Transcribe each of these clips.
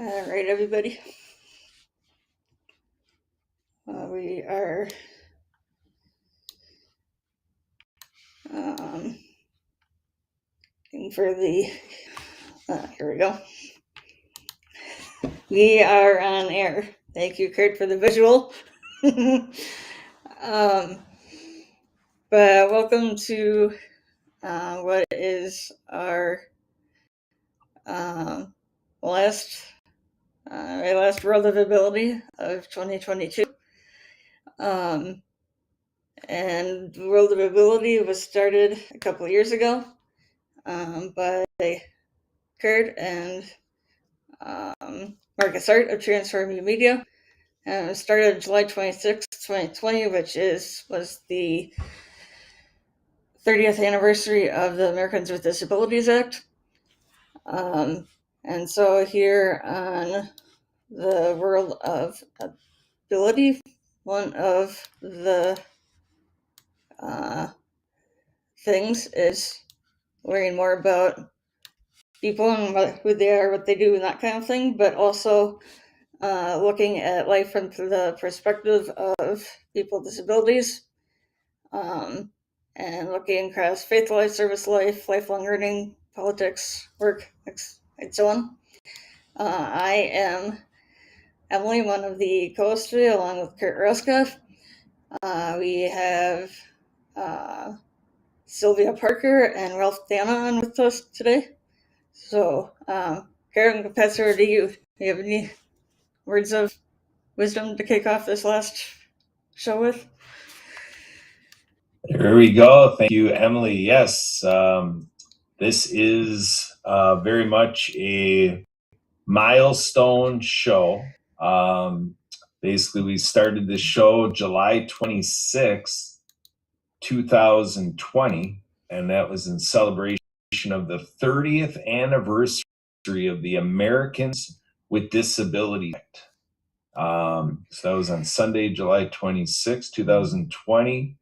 All right, everybody. We are looking for the. Here we go. We are on air. Thank you, Kurt, for the visual. But welcome to what is our last World of Ability of 2022. And World of Ability was started a couple of years ago by Kurt and Marcus Hart of Transform You Media. It started July 26, 2020, which was the 30th anniversary of the Americans with Disabilities Act. And so here on the World of Ability, one of the things is learning more about people and who they are, what they do, and that kind of thing, but also looking at life from the perspective of people with disabilities, and looking across faith life, service life, lifelong learning, politics, work, and so on. I am Emily, one of the co-hosts today, along with Kurt Roskoff. We have Sylvia Parker and Ralph Dana on with us today. So, Kurt, I'm going to pass it over to you. Do you have any words of wisdom to kick off this last show with? There we go. Thank you, Emily. Yes, this is very much a milestone show. Basically, we started this show July 26, 2020, and that was in celebration of the 30th anniversary of the Americans with Disabilities Act. So that was on Sunday, July 26, 2020,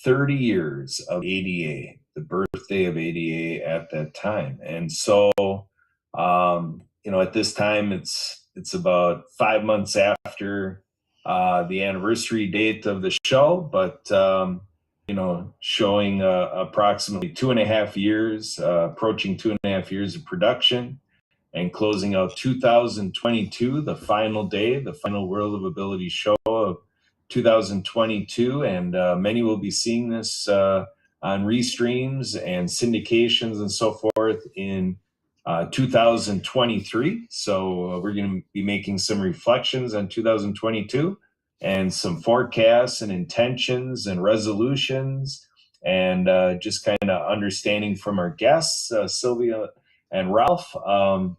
30 years of ADA, the birthday of ADA at that time. And so, at this time, it's about 5 months after the anniversary date of the show, but, showing approximately 2.5 years, approaching 2.5 years of production, and closing out 2022, the final day, the final World of Ability show of 2022. And many will be seeing this on restreams and syndications and so forth in 2023. So we're going to be making some reflections on 2022 and some forecasts and intentions and resolutions, and just kind of understanding from our guests, Sylvia and Ralph, a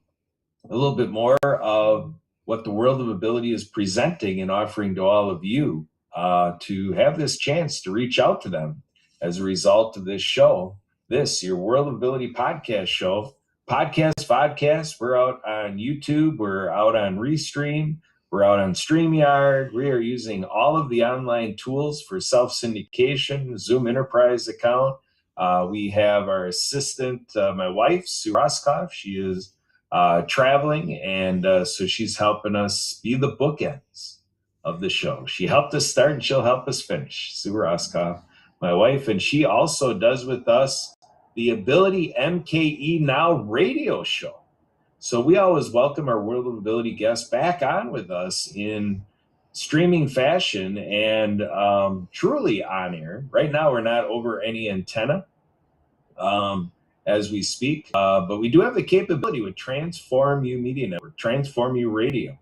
little bit more of what the World of Ability is presenting and offering to all of you to have this chance to reach out to them as a result of this show, your World of Ability podcast show. Podcast. We're out on YouTube. We're out on Restream. We're out on StreamYard. We are using all of the online tools for self-syndication, Zoom Enterprise account. We have our assistant, my wife, Sue Roskoff. She is traveling, and so she's helping us be the bookends of the show. She helped us start, and she'll help us finish. Sue Roskoff, my wife, and she also does with us the Ability MKE Now radio show. So we always welcome our World of Ability guests back on with us in streaming fashion and truly on air. Right now, we're not over any antenna as we speak, but we do have the capability with Transform You Media Network. Transform You Radio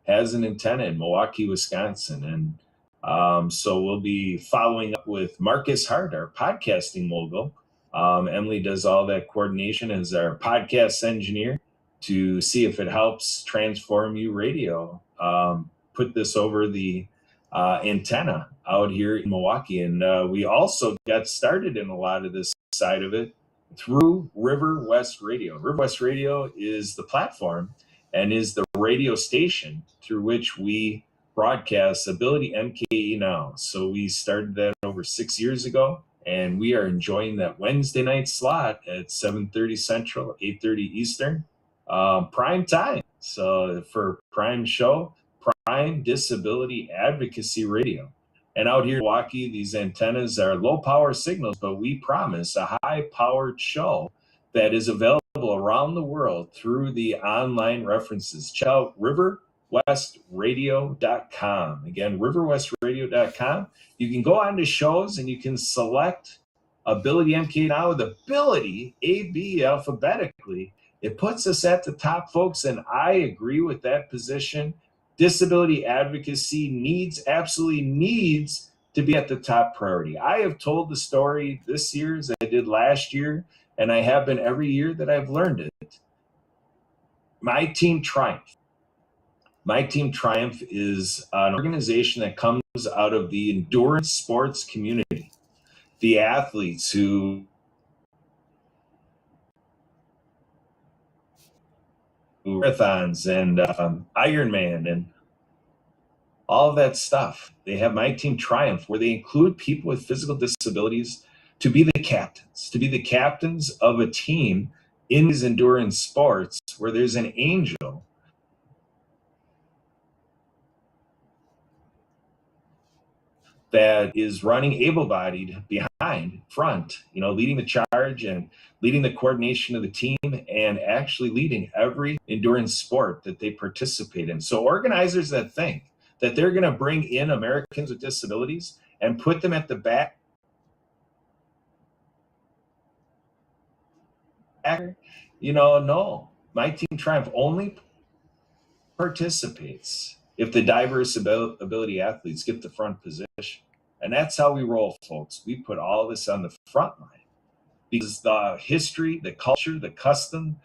has an antenna in Milwaukee, Wisconsin. And so we'll be following up with Marcus Hart, our podcasting mogul. Emily does all that coordination as our podcast engineer to see if it helps Transform You Radio put this over the antenna out here in Milwaukee. And we also got started in a lot of this side of it through River West Radio. River West Radio is the platform and is the radio station through which we broadcast Ability MKE Now. So we started that over 6 years ago, and we are enjoying that Wednesday night slot at 7:30 Central, 8:30 Eastern, prime time. So for Prime Show, Prime Disability Advocacy Radio. And out here in Milwaukee, these antennas are low power signals, but we promise a high powered show that is available around the world through the online references. Check out riverwestradio.com. Again, riverwestradio.com. You can go on to shows and you can select Ability MK Now with Ability AB alphabetically. It puts us at the top, folks, and I agree with that position. Disability advocacy absolutely needs to be at the top priority. I have told the story this year as I did last year, and I have been every year that I've learned it. My Team Triumph. My Team Triumph is an organization that comes out of the endurance sports community. The athletes who marathons and Ironman and all of that stuff. They have My Team Triumph, where they include people with physical disabilities to be the captains of a team in these endurance sports, where there's an angel that is running able-bodied behind, front, leading the charge and leading the coordination of the team and actually leading every endurance sport that they participate in. So organizers that think that they're going to bring in Americans with disabilities and put them at the back, no. My Team Triumph only participates if the diverse ability athletes get the front position. And that's how we roll, folks. We put all this on the front line because the history, the culture, the custom,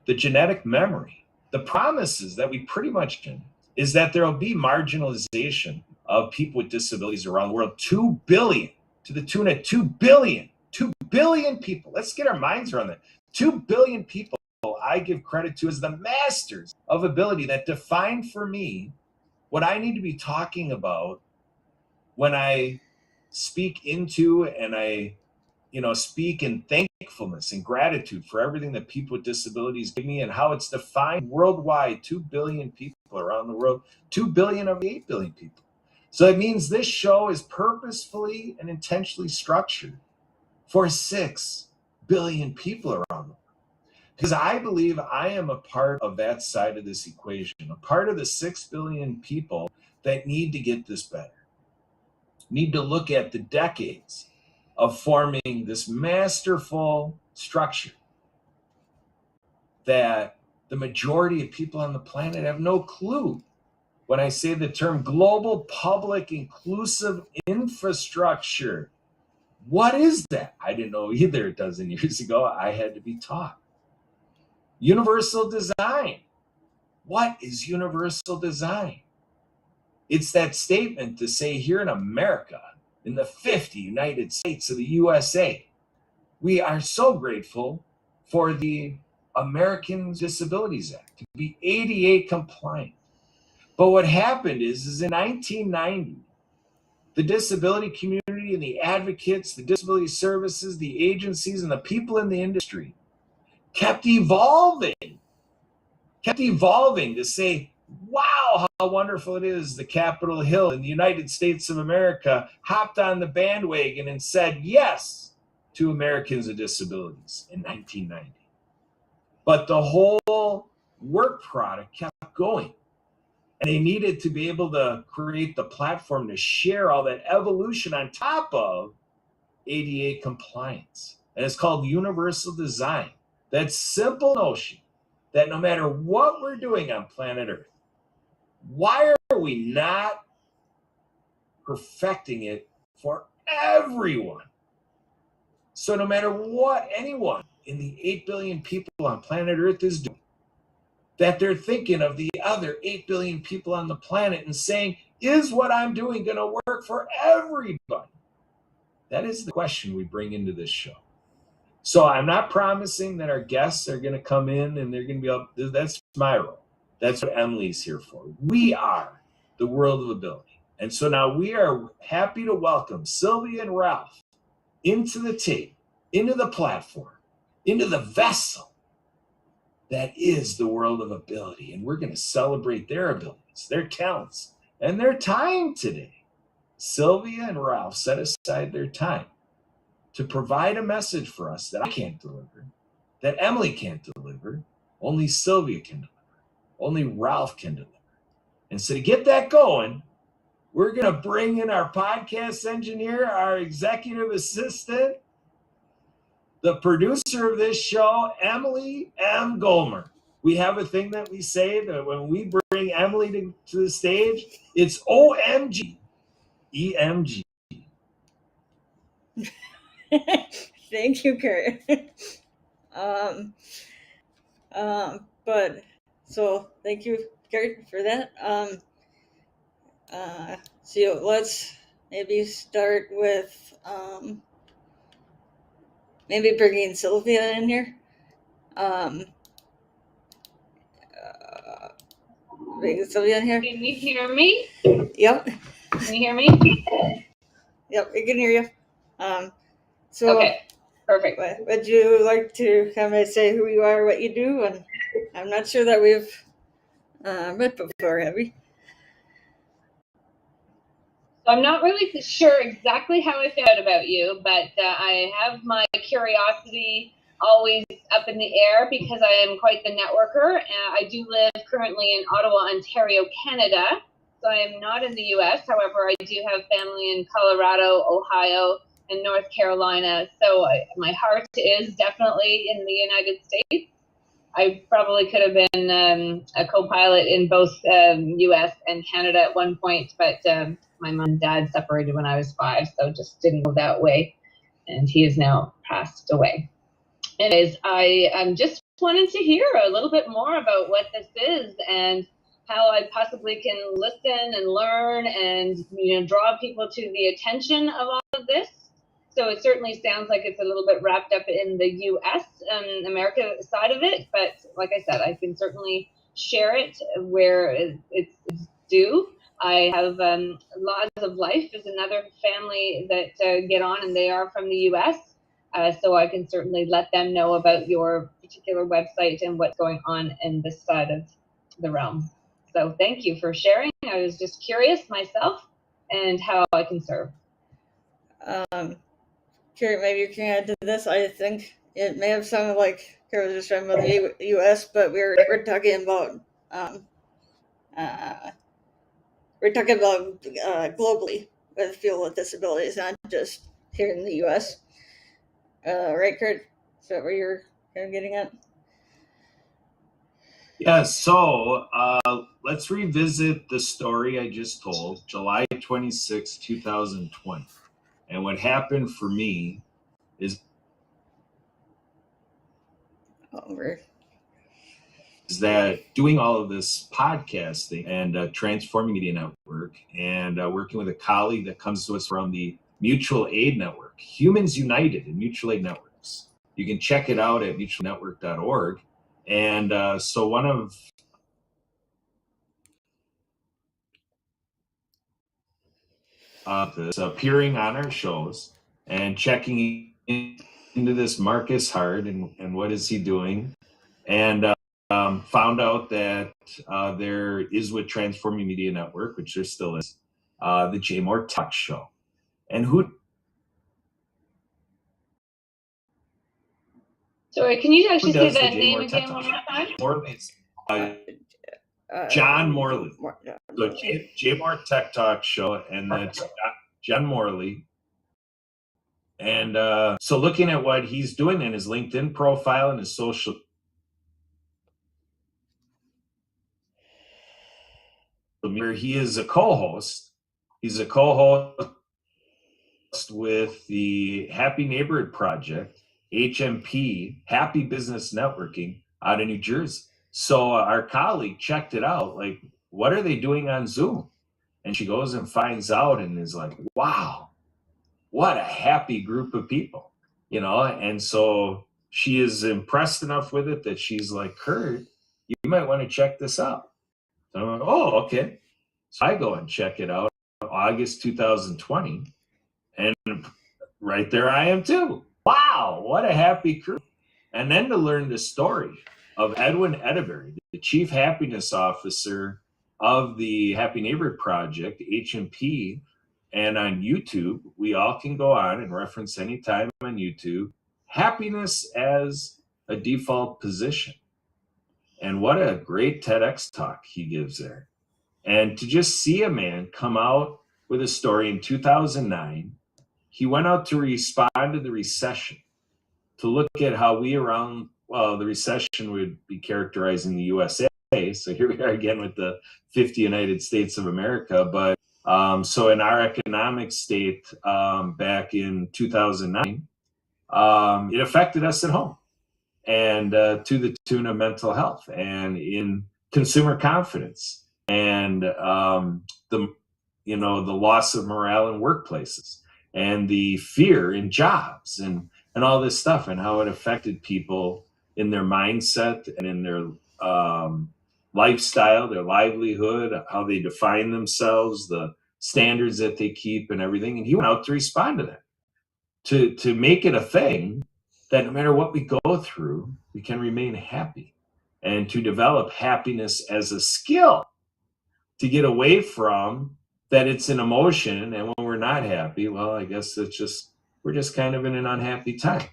the genetic memory, the promises that we pretty much can is that there will be marginalization of people with disabilities around the world. 2 billion, to the tune of 2 billion people. Let's get our minds around that. 2 billion people I give credit to as the masters of ability that define for me what I need to be talking about when I speak into and I speak in thankfulness and gratitude for everything that people with disabilities give me and how it's defined worldwide. 2 billion people around the world, 2 billion of the 8 billion people. So it means this show is purposefully and intentionally structured for 6 billion people around the world. Because I believe I am a part of that side of this equation, a part of the 6 billion people that need to get this better, need to look at the decades of forming this masterful structure that the majority of people on the planet have no clue. When I say the term global public inclusive infrastructure, what is that? I didn't know either a dozen years ago. I had to be taught. Universal design. What is universal design? It's that statement to say here in America, in the 50 United States of the USA, we are so grateful for the Americans Disabilities Act to be ADA compliant. But what happened is in 1990, the disability community and the advocates, the disability services, the agencies, and the people in the industry kept evolving to say, wow, how wonderful it is the Capitol Hill in the United States of America hopped on the bandwagon and said yes to Americans with disabilities in 1990. But the whole work product kept going. And they needed to be able to create the platform to share all that evolution on top of ADA compliance. And it's called universal design. That simple notion that no matter what we're doing on planet Earth, why are we not perfecting it for everyone? So no matter what anyone in the 8 billion people on planet Earth is doing, that they're thinking of the other 8 billion people on the planet and saying, is what I'm doing going to work for everybody? That is the question we bring into this show. So I'm not promising that our guests are going to come in and they're going to be up. That's my role. That's what Emily's here for. We are the world of ability. And so now we are happy to welcome Sylvia and Ralph into the tape, into the platform. into the vessel that is the world of ability. And we're going to celebrate their abilities, their talents, and their time today. Sylvia and Ralph set aside their time to provide a message for us that I can't deliver, that Emily can't deliver, only Sylvia can deliver, only Ralph can deliver. And so to get that going, we're going to bring in our podcast engineer, our executive assistant, the producer of this show, Emily M. Goldmer. We have a thing that we say that when we bring Emily to the stage, it's OMG, EMG. Thank you, Kurt. But so thank you, Kurt, for that. So let's maybe start with maybe bringing Sylvia in here. Bringing Sylvia in here. Can you hear me? Yep. Can you hear me? Yep, we can hear you. So Okay, perfect. would you like to kind of say who you are, what you do? And I'm not sure that we've met before, have we? I'm not really sure exactly how I found out about you, but I have my curiosity always up in the air because I am quite the networker. I do live currently in Ottawa, Ontario, Canada. So I am not in the US. However, I do have family in Colorado, Ohio, and North Carolina. So my heart is definitely in the United States. I probably could have been a co-pilot in both US and Canada at one point, but my mom and dad separated when I was 5, so just didn't go that way. And he is now passed away. Anyways, I just wanted to hear a little bit more about what this is and how I possibly can listen and learn and draw people to the attention of all of this. So it certainly sounds like it's a little bit wrapped up in the U.S. America side of it, but like I said, I can certainly share it where it's due. I have Laws of Life is another family that get on, and they are from the U.S., so I can certainly let them know about your particular website and what's going on in this side of the realm. So thank you for sharing. I was just curious myself and how I can serve. Kurt, maybe you can add to this. I think it may have sounded like Kurt was just talking about the U.S., but we're talking about globally with people with disabilities, not just here in the U.S. Right, Kurt? Is that where you're kind of getting at? Yeah, so let's revisit the story I just told, July 26, 2020. And what happened for me is that doing all of this podcasting and Transforming Media Network and working with a colleague that comes to us from the Mutual Aid Network, Humans United and Mutual Aid Networks. You can check it out at mutualnetwork.org. And so one of this appearing on our shows and checking into this Marcus Hart and what is he doing, and found out that there is with Transforming Media Network, which there still is, the Jay Moore Talk Show. And who? Sorry, can you actually say that name again one more time? Morley's, John Morley. So Jay Moore Tech Talk Show, and that's John Morley. And so looking at what he's doing in his LinkedIn profile and his social media, he is a co-host. He's a co-host with the Happy Neighborhood Project, HMP, Happy Business Networking, out of New Jersey. So our colleague checked it out, like, what are they doing on Zoom? And she goes and finds out and is like, wow, what a happy group of people, And so she is impressed enough with it that she's like, Kurt, you might want to check this out. So I'm like, oh, okay. So I go and check it out in August 2020. And right there I am too. Wow, what a happy crew. And then to learn the story of Edwin Edeberry, the Chief Happiness Officer of the Happy Neighborhood Project, HNP, and on YouTube, we all can go on and reference anytime on YouTube, happiness as a default position. And what a great TEDx talk he gives there. And to just see a man come out with a story in 2009, he went out to respond to the recession, to look at how we around, well, the recession would be characterizing the USA. So here we are again with the 50 United States of America. But so in our economic state back in 2009, it affected us at home, and to the tune of mental health and in consumer confidence, and the loss of morale in workplaces, and the fear in jobs, and all this stuff, and how it affected people in their mindset and in their lifestyle, their livelihood, how they define themselves, the standards that they keep, and everything. And he went out to respond to that, to make it a thing that no matter what we go through, we can remain happy, and to develop happiness as a skill, to get away from that it's an emotion, and when we're not happy, well, I guess we're just kind of in an unhappy time.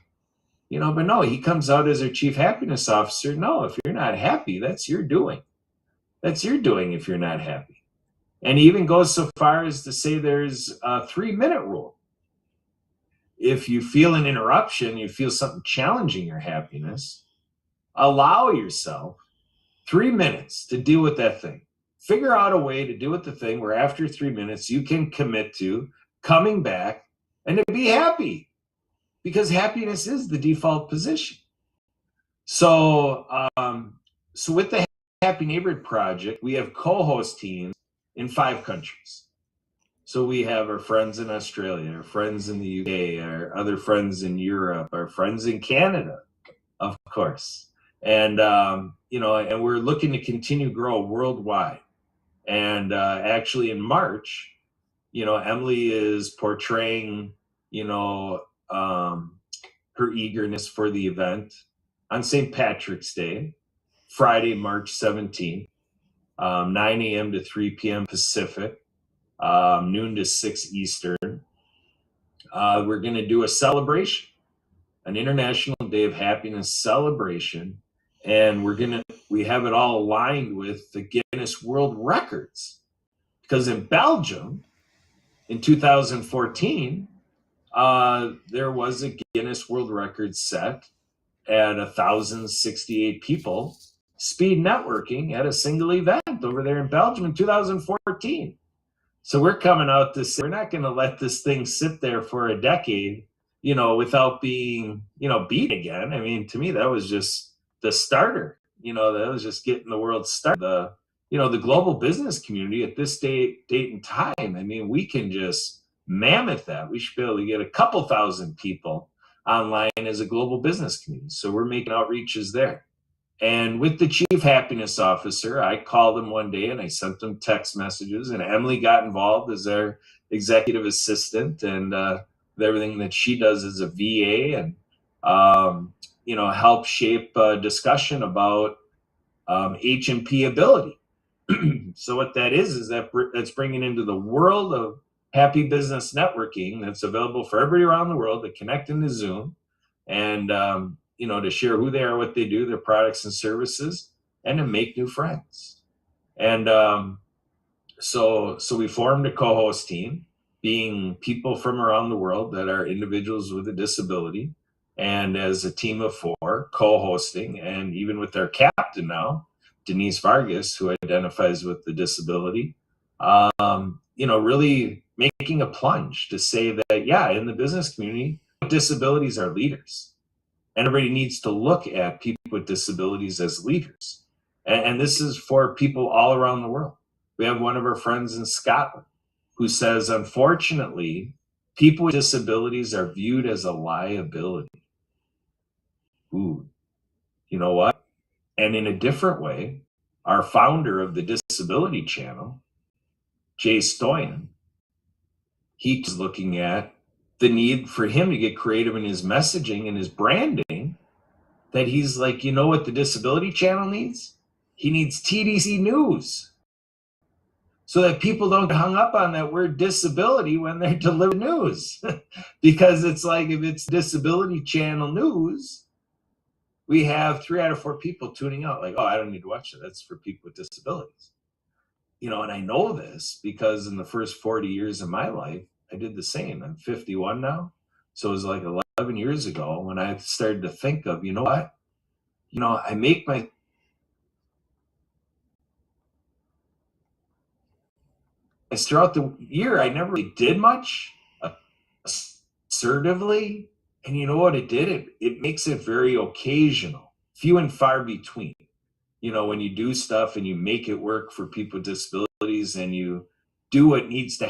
But no, he comes out as our Chief Happiness Officer. No, if you're not happy, that's your doing. That's your doing if you're not happy. And he even goes so far as to say there's a 3-minute rule. If you feel an interruption, you feel something challenging your happiness, allow yourself 3 minutes to deal with that thing. Figure out a way to deal with the thing where after 3 minutes you can commit to coming back and to be happy, because happiness is the default position. So, with the Happy Neighborhood Project, we have co-host teams in 5 countries. So we have our friends in Australia, our friends in the UK, our other friends in Europe, our friends in Canada, of course. And, and we're looking to continue to grow worldwide. And actually in March, Emily is portraying, her eagerness for the event on St. Patrick's Day, Friday, March 17th, 9 a.m. to 3 p.m. Pacific, noon to 6 Eastern. We're going to do a celebration, an International Day of Happiness celebration, and we have it all aligned with the Guinness World Records, because in Belgium in 2014 there was a Guinness World Record set at 1,068 people speed networking at a single event over there in Belgium in 2014. So we're coming out to say we're not going to let this thing sit there for a decade, without being, beat again. I mean, to me, that was just the starter. That was just getting the world started. The global business community at this date and time, I mean, we can just mammoth that. We should be able to get a couple thousand people online as a global business community. So we're making outreaches there. And with the Chief Happiness Officer, I called him one day and I sent them text messages, and Emily got involved as their executive assistant, and everything that she does as a VA, and help shape a discussion about H&P ability. So what that is that's bringing into the world of happy business networking that's available for everybody around the world to connect into Zoom, and to share who they are, what they do, their products and services, and to make new friends. And so we formed a co-host team, being people from around the world that are individuals with a disability, and as a team of 4 co-hosting, and even with our captain now, Denise Vargas, who identifies with the disability, really making a plunge to say that, yeah, in the business community, disabilities are leaders. And everybody needs to look at people with disabilities as leaders. And this is for people all around the world. We have one of our friends in Scotland who says, unfortunately, people with disabilities are viewed as a liability. Ooh, you know what? And in a different way, our founder of the Disability Channel, Jay Stoyan, he's looking at the need for him to get creative in his messaging and his branding that he's like, you know what the Disability Channel needs? He needs TDC News, so that people don't get hung up on that word disability when they deliver news. Because it's like, if it's Disability Channel news, we have 3 out of 4 people tuning out, like, oh, I don't need to watch it. That's for people with disabilities. You know, and I know this because in the first 40 years of my life, I did the same. I'm 51 now. So it was like 11 years ago when I started to think of, you know what? You know, I make my, throughout the year, I never really did much assertively. And you know what it did? It makes it very occasional, few and far between. You know, when you do stuff and you make it work for people with disabilities and you do what needs to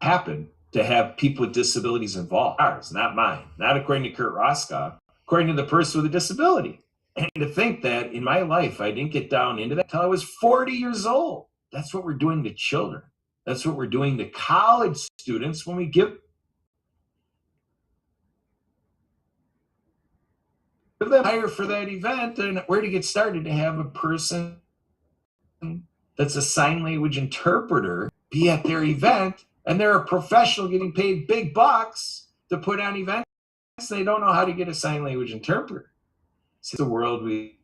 happen to have people with disabilities involved. Ours, not mine, not according to Kurt Roskoff, according to the person with a disability. And to think that in my life, I didn't get down into that until I was 40 years old. That's what we're doing to children. That's what we're doing to college students when we give them hire for that event and where to get started to have a person that's a sign language interpreter be at their event, and they're a professional getting paid big bucks to put on events. They don't know how to get a sign language interpreter. It's the world we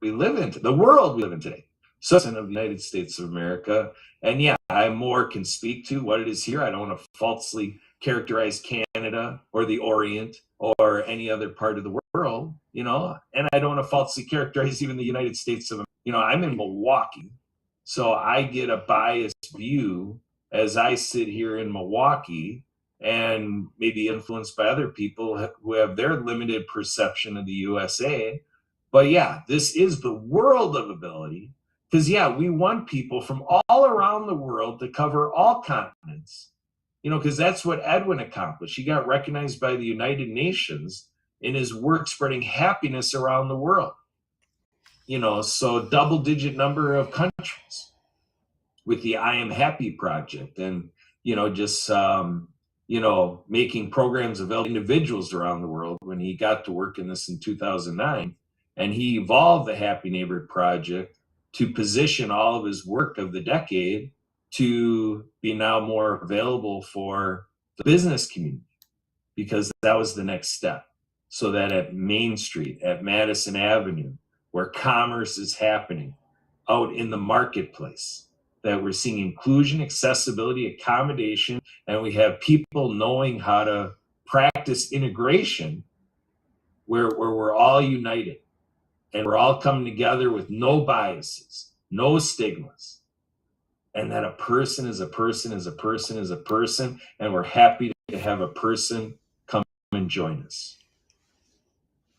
live in, the world we live in today. So, of the United States of America. And yeah, I more can speak to what it is here. I don't want to falsely characterize Canada or the Orient or any other part of the world, you know, and I don't want to falsely characterize even the United States of America. You know, I'm in Milwaukee, so I get a biased view as I sit here in Milwaukee, and maybe influenced by other people who have their limited perception of the USA. But yeah, this is the world of ability. Because yeah, we want people from all around the world to cover all continents. You know, because that's what Edwin accomplished. He got recognized by the United Nations in his work spreading happiness around the world. You know, so double-digit number of countries with the I Am Happy project, and, you know, just, you know, making programs available to individuals around the world when he got to work in this in 2009. And he evolved the Happy Neighborhood Project to position all of his work of the decade to be now more available for the business community, because that was the next step. So that at Main Street, at Madison Avenue, where commerce is happening out in the marketplace, that we're seeing inclusion, accessibility, accommodation, and we have people knowing how to practice integration where we're all united and we're all coming together with no biases, no stigmas, and that a person is a person is a person is a person, and we're happy to have a person come and join us.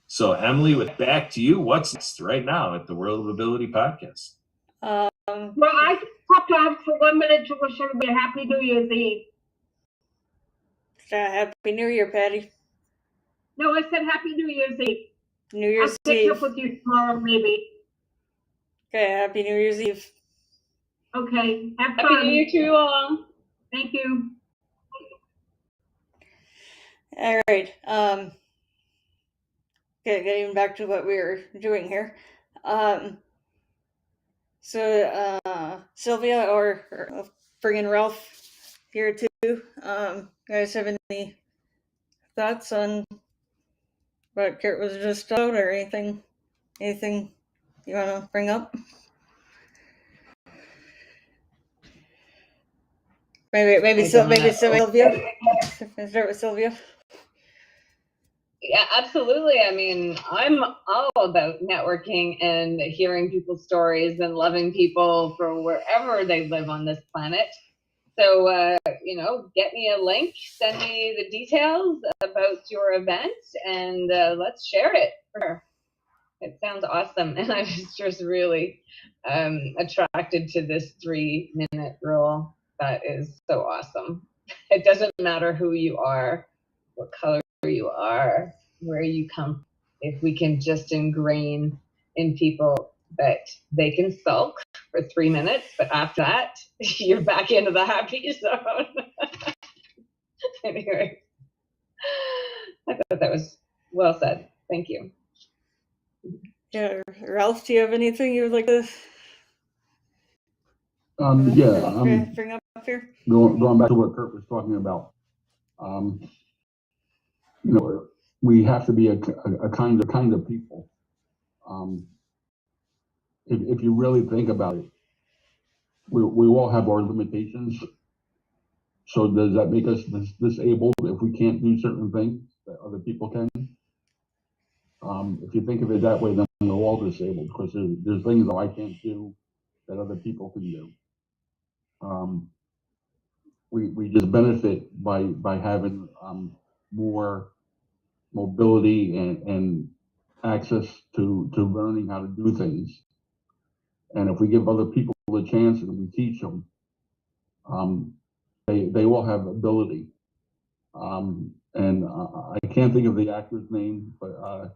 So Emily, back to you. What's next right now at the World of Ability podcast? Well, I just popped off for 1 minute to wish everybody a happy New Year's Eve. Happy New Year, Patty. No, I said happy New Year's Eve. New Year's I'll catch Eve. up with you tomorrow, maybe. Okay, happy New Year's Eve. Okay, have fun. Happy New Year to you all. Thank you. All right. Getting back to what we were doing here. So Sylvia or bringing Ralph here too. Guys have any thoughts on what Kurt was just out, or anything you want to bring up? Maybe Sylvia. Start with Sylvia. Yeah, absolutely. I mean, I'm all about networking and hearing people's stories and loving people for wherever they live on this planet. So, you know, get me a link, send me the details about your event, and let's share it. It sounds awesome. And I was just really attracted to this 3-minute rule. That is so awesome. It doesn't matter who you are, what color you are, where you come. If we can just ingrain in people that they can sulk for 3 minutes, but after that, you're back into the happy zone. Anyway, I thought that was well said. Thank you. Yeah, Ralph, do you have anything you would like to bring up here? Going back to what Kurt was talking about, we have to be a kind of people. If you really think about it, we all have our limitations. So does that make us disabled if we can't do certain things that other people can? If you think of it that way, then we're all disabled, because there's things that I can't do that other people can do. We just benefit by having more mobility and access to learning how to do things. And if we give other people a chance and we teach them, they all have ability. And I can't think of the actor's name, but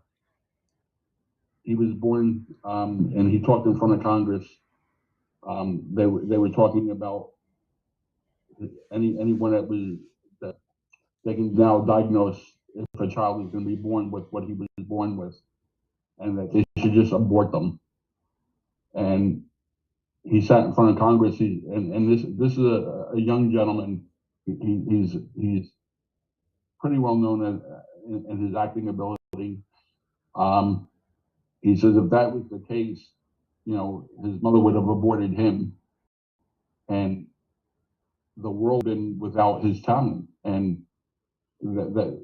he was born and he talked in front of Congress. They were talking about anyone that they can now diagnose if a child is going to be born with what he was born with, and that they should just abort them. And he sat in front of Congress. And this is a young gentleman. He's pretty well known in his acting ability. He says if that was the case, his mother would have aborted him, and the world been without his talent. And that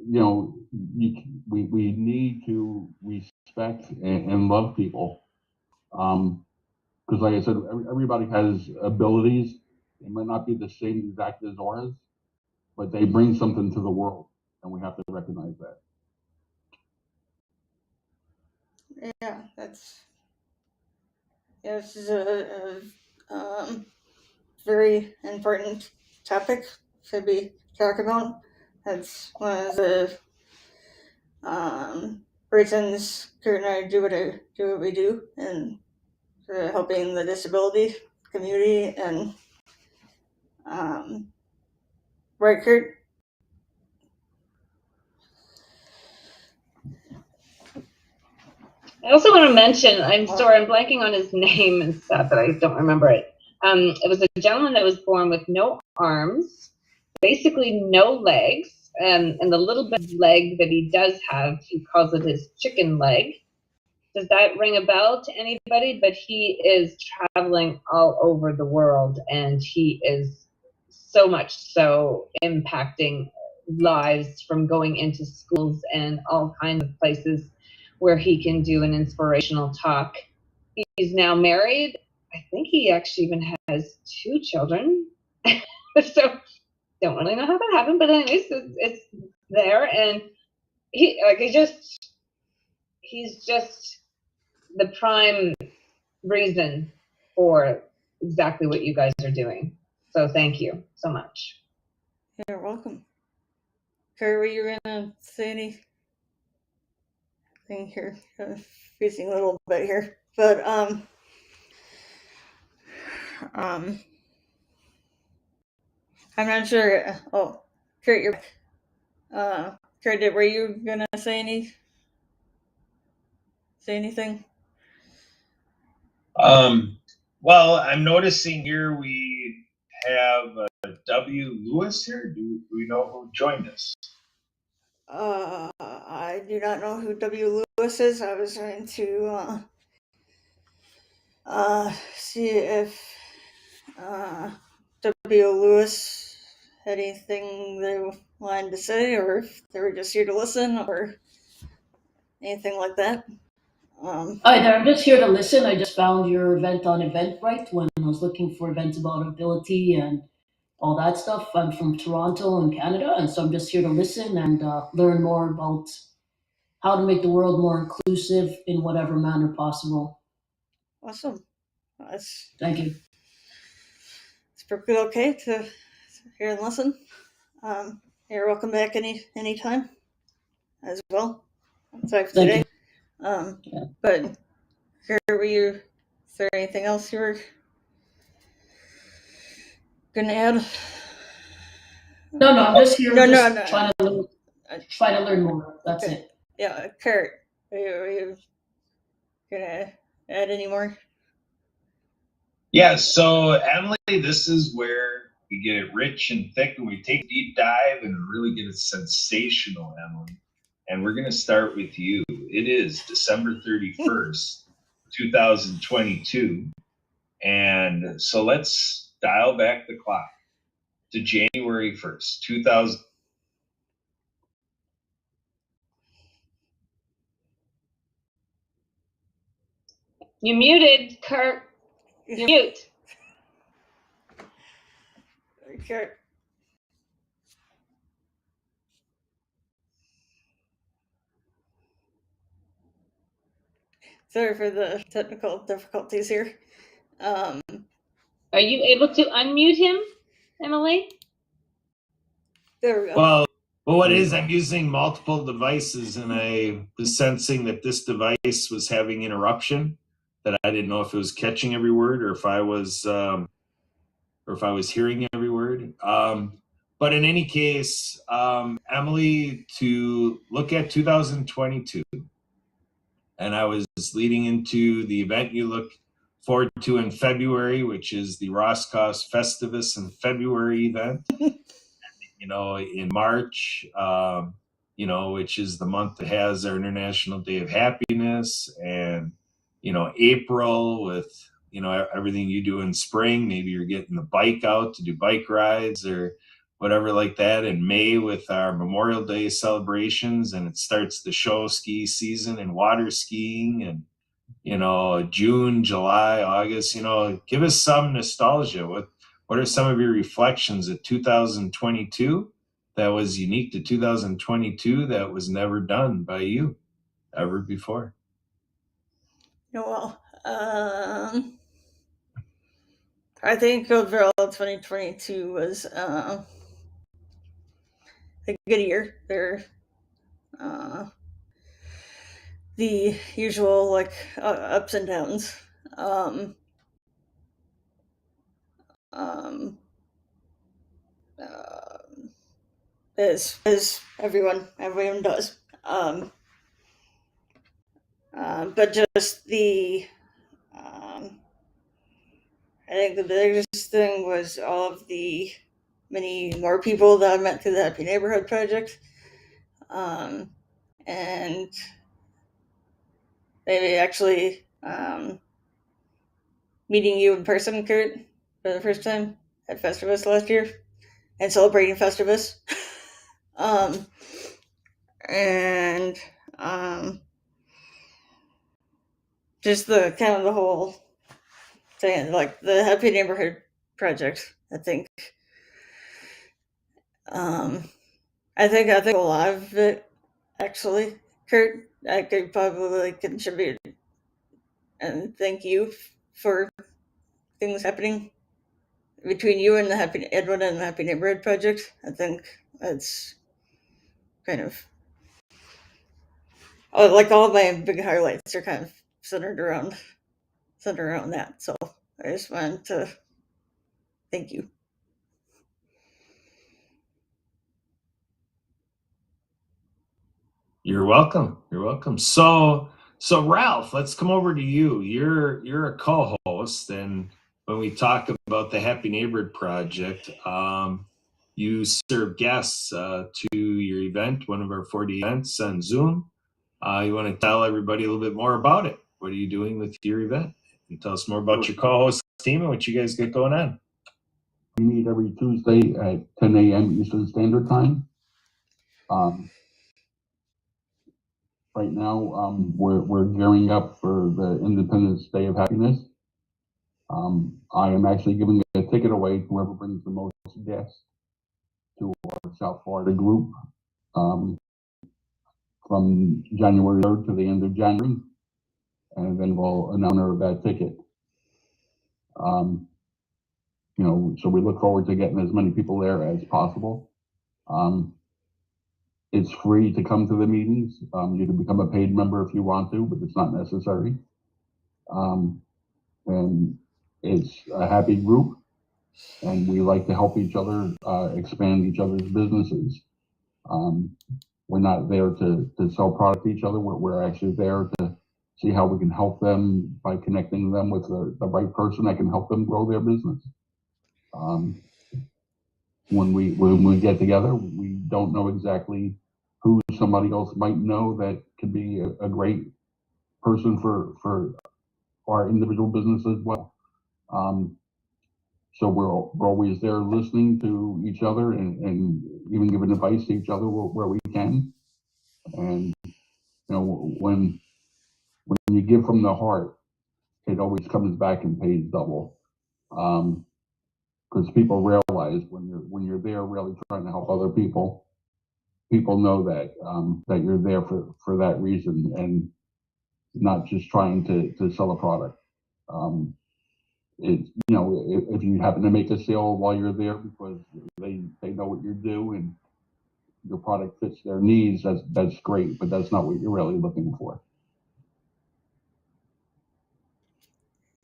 we need to respect and love people, because like I said, everybody has abilities. They might not be the same exact as ours, but they bring something to the world, and we have to recognize that. Yeah, this is a very important topic to be talking about. That's one of the reasons Kurt and I do what we do, and helping the disability community. And right, Kurt? I also want to mention, I'm sorry, I'm blanking on his name and stuff, but I don't remember it. It was a gentleman that was born with no arms, basically no legs, and the little bit of leg that he does have, he calls it his chicken leg. Does that ring a bell to anybody? But he is traveling all over the world, and he is so much so impacting lives, from going into schools and all kinds of places where he can do an inspirational talk. He's now married. I think he actually even has 2 children. So don't really know how that happened, but anyways, it's there. And he's just the prime reason for exactly what you guys are doing. So thank you so much. You're welcome. Kurt, were you gonna say anything here? Freezing a little bit here, but I'm not sure. Oh, Kurt, you're back. Kurt, were you gonna say anything? Well, I'm noticing here we have W. Lewis here. Do we know who joined us? I do not know who W. Lewis is. I was trying to see if W. Lewis had anything they wanted to say, or if they were just here to listen, or anything like that. Hi there, I'm just here to listen. I just found your event on Eventbrite when I was looking for events about ability and all that stuff. I'm from Toronto in Canada, and so I'm just here to listen and learn more about how to make the world more inclusive in whatever manner possible. Awesome. Thank you. It's perfectly okay to hear and listen. You're welcome back anytime as well. Sorry for today. But here, is there anything else you were gonna add? No, I'm just here No, trying to learn more. That's Okay. it. Yeah, Kurt, are you gonna add any more? Yeah, so Emily, this is where we get it rich and thick and we take a deep dive and really get it sensational, Emily. And we're going to start with you. It is December 31st, 2022. And so let's dial back the clock to January 1st, 2000. You muted, Kurt. You're mute. Kurt. Sorry for the technical difficulties here. Are you able to unmute him, Emily? There we go. Well, what it is, I'm using multiple devices and I was sensing that this device was having interruption, that I didn't know if it was catching every word or if I was hearing every word. But in any case, Emily, to look at 2022, and I was leading into the event you look forward to in February, which is the Roscos Festivus in February event. In March, which is the month that has our International Day of Happiness, and, April with, everything you do in spring. Maybe you're getting the bike out to do bike rides or whatever like that. In May with our Memorial Day celebrations, and it starts the show ski season and water skiing, and, June, July, August, give us some nostalgia. What are some of your reflections of 2022 that was unique to 2022 that was never done by you ever before? Well, I think overall 2022 was a good year. There, the usual ups and downs. As everyone does. But just I think the biggest thing was all of the many more people that I met through the Happy Neighborhood Project. And maybe actually meeting you in person, Kurt, for the first time at Festivus last year and celebrating Festivus. And just the kind of the whole thing, like the Happy Neighborhood Project, I think. I think a lot of it, actually, Kurt, I could probably contribute and thank you for things happening between you and the Edwin and the Happy Neighborhood Project. I think that's kind of like all my big highlights are kind of centered around that. So I just wanted to thank you. You're welcome. You're welcome. So Ralph, let's come over to you. You're a co-host, and when we talk about the Happy Neighborhood Project, you serve guests to your event, one of our 40 events on Zoom. You want to tell everybody a little bit more about it? What are you doing with your event? And tell us more about your co-host team and what you guys get going on. We meet every Tuesday at 10 a.m. Eastern Standard Time. Right now, we're gearing up for the Independence Day of Happiness. I am actually giving a ticket away to whoever brings the most guests to our South Florida group from January 3rd to the end of January, and then we'll announce that ticket. So we look forward to getting as many people there as possible. It's free to come to the meetings. You can become a paid member if you want to, but it's not necessary. And it's a happy group. and we like to help each other expand each other's businesses. We're not there to sell product to each other. We're actually there to see how we can help them by connecting them with the right person that can help them grow their business. When we get together, we don't know exactly who somebody else might know that could be a great person for our individual business as well. So we're always there listening to each other and even giving advice to each other where we can. And when you give from the heart, it always comes back and pays double. Because people realize when you're there really trying to help other people, people know that that you're there for that reason and not just trying to sell a product. If you happen to make a sale while you're there because they know what you do and your product fits their needs, that's great, but that's not what you're really looking for.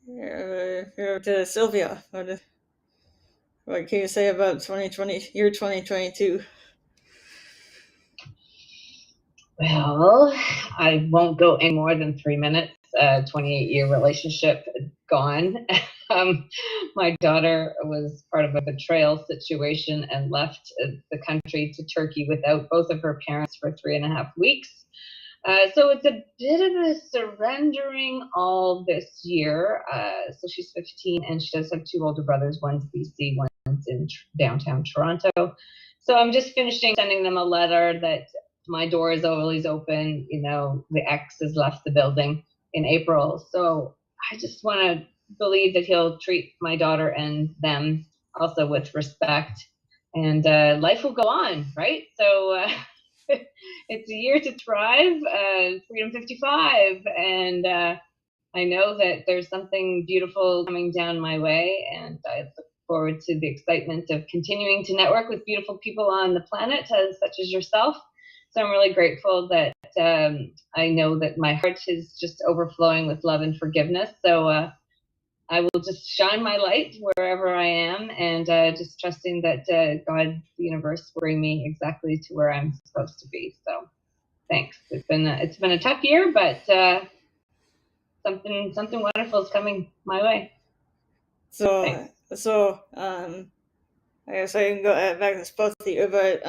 To Sylvia, what can you say about 2022? Well, I won't go any more than 3 minutes. 28-year relationship gone. My daughter was part of a betrayal situation and left the country to Turkey without both of her parents for 3.5 weeks. So it's a bit of a surrendering all this year. So she's 15 and she does have 2 older brothers. One's BC, one's in downtown Toronto. So I'm just finishing sending them a letter that my door is always open. The ex has left the building in April. So I just want to believe that he'll treat my daughter and them also with respect, and life will go on, right? So it's a year to thrive, Freedom 55, and I know that there's something beautiful coming down my way, and I look forward to the excitement of continuing to network with beautiful people on the planet, such as yourself. So I'm really grateful that I know that my heart is just overflowing with love and forgiveness. So I will just shine my light wherever I am, and just trusting that God, the universe, will bring me exactly to where I'm supposed to be. So thanks. It's been a tough year, but something wonderful is coming my way. So I guess I can go back to both of you, but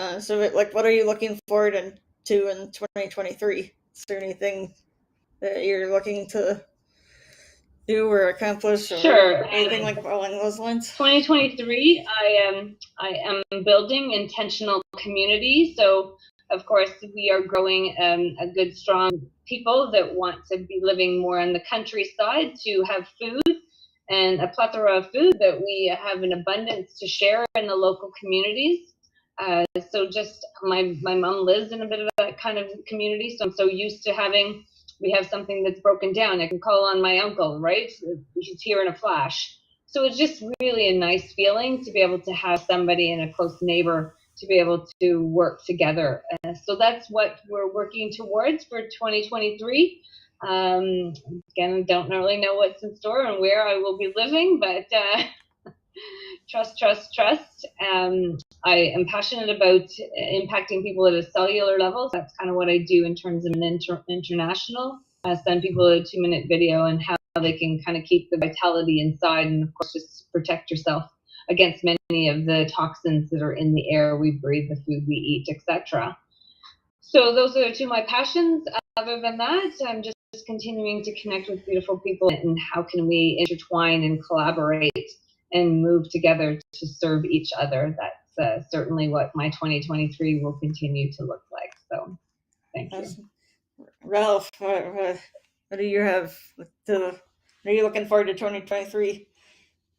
what are you looking forward to in 2023? Is there anything that you're looking to do or accomplish, or Sure. anything along those lines? 2023, I am building intentional community. So of course we are growing a good, strong people that want to be living more on the countryside, to have food and a plethora of food that we have an abundance to share in the local communities. So just my mom lives in a bit of that kind of community, so I'm so used to we have something that's broken down. I can call on my uncle, right? He's here in a flash. So it's just really a nice feeling to be able to have somebody and a close neighbor to be able to work together. So that's what we're working towards for 2023. Again, I don't really know what's in store and where I will be living, but trust. I am passionate about impacting people at a cellular level. So that's kind of what I do in terms of an international. I send people a 2-minute video and how they can kind of keep the vitality inside, and of course just protect yourself against many of the toxins that are in the air we breathe, the food we eat, etc. So those are 2 of my passions. Other than that, I'm just continuing to connect with beautiful people, and how can we intertwine and collaborate and move together to serve each other. That's certainly what my 2023 will continue to look like. So thank you. Ralph, what do you have what are you looking forward to 2023?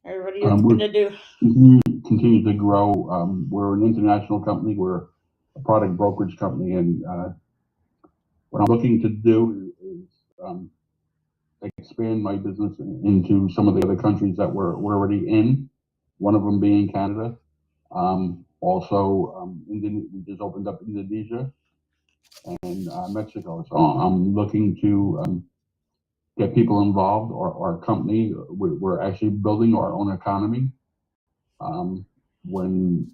Or what are you going to do? Continue to grow. We're an international company. We're a product brokerage company, and what I'm looking to do is expand my business into some of the other countries that we're already in. One of them being Canada. We just opened up Indonesia and Mexico. So I'm looking to get people involved. Our company, we're actually building our own economy. When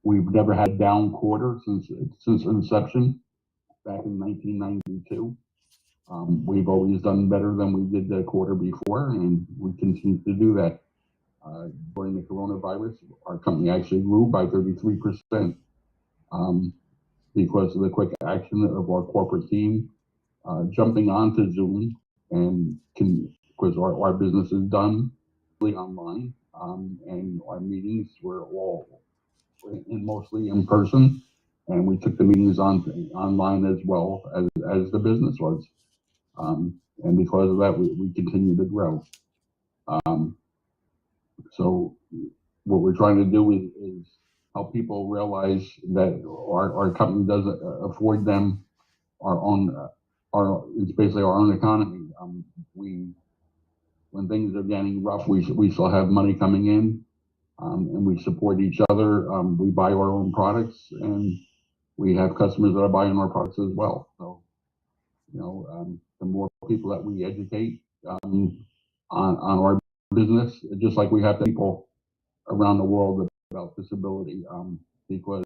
we've never had a down quarter since inception back in 1992. We've always done better than we did the quarter before, and we continue to do that. During the coronavirus, our company actually grew by 33% because of the quick action of our corporate team jumping onto Zoom, and because our business is done online, and our meetings were all mostly in person, and we took the meetings online as well as the business was. And because of that, we continue to grow. So what we're trying to do is help people realize that our company doesn't afford them our own, it's basically our own economy. When things are getting rough, we still have money coming in, and we support each other. We buy our own products, and we have customers that are buying our products as well. So, the more people that we educate on our business, just like we have people around the world about disability, because